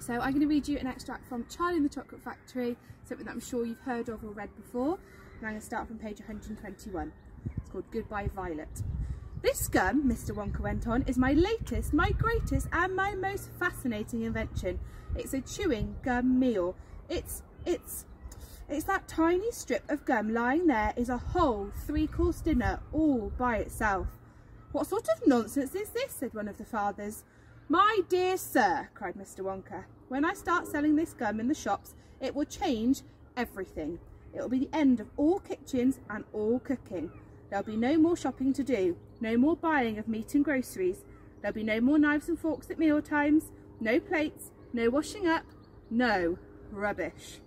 So I'm going to read you an extract from Charlie and the Chocolate Factory, something that I'm sure you've heard of or read before. And I'm going to start from page 121. It's called Goodbye Violet. This gum, Mr. Wonka went on, is my latest, my greatest and my most fascinating invention. It's a chewing gum meal. It's that tiny strip of gum lying there is a whole 3-course dinner all by itself. What sort of nonsense is this? Said one of the fathers. My dear sir, cried Mr. Wonka, when I start selling this gum in the shops, it will change everything. It will be the end of all kitchens and all cooking. There'll be no more shopping to do, no more buying of meat and groceries. There'll be no more knives and forks at meal times, no plates, no washing up, no rubbish,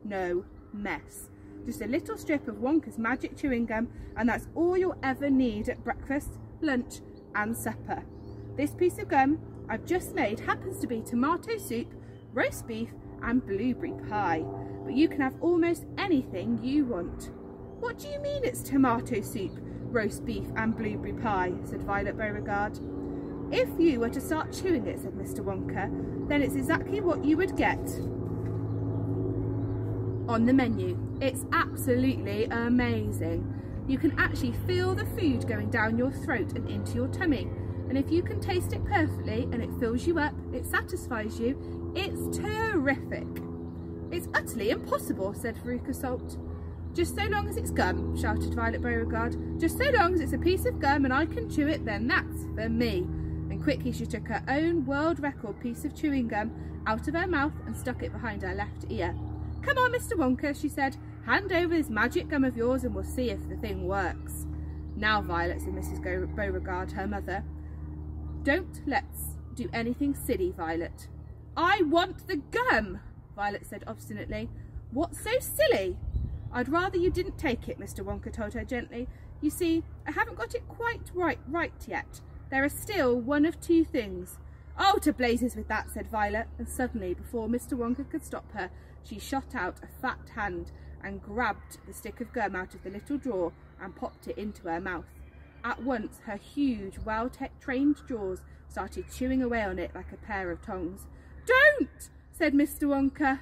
no mess. Just a little strip of Wonka's magic chewing gum, and that's all you'll ever need at breakfast, lunch and supper. This piece of gum I've just made happens to be tomato soup, roast beef and blueberry pie, but you can have almost anything you want. What do you mean it's tomato soup, roast beef and blueberry pie? Said Violet Beauregard. If you were to start chewing it, said Mr. Wonka, then it's exactly what you would get on the menu. It's absolutely amazing. You can actually feel the food going down your throat and into your tummy. And if you can taste it perfectly and it fills you up, it satisfies you, it's terrific. It's utterly impossible, said Veruca Salt. Just so long as it's gum, shouted Violet Beauregard. Just so long as it's a piece of gum and I can chew it, then that's for me. And quickly she took her own world record piece of chewing gum out of her mouth and stuck it behind her left ear. Come on, Mr. Wonka, she said. Hand over this magic gum of yours and we'll see if the thing works. Now, Violet, said Mrs. Beauregard, her mother, don't let's do anything silly, Violet. I want the gum, Violet said obstinately. What's so silly? I'd rather you didn't take it, Mr. Wonka told her gently. You see, I haven't got it quite right yet. There are still one of two things. Oh, to blazes with that, said Violet, and suddenly, before Mr. Wonka could stop her, she shot out a fat hand and grabbed the stick of gum out of the little drawer and popped it into her mouth. At once, her huge, well-trained jaws started chewing away on it like a pair of tongs. Don't, said Mr. Wonka.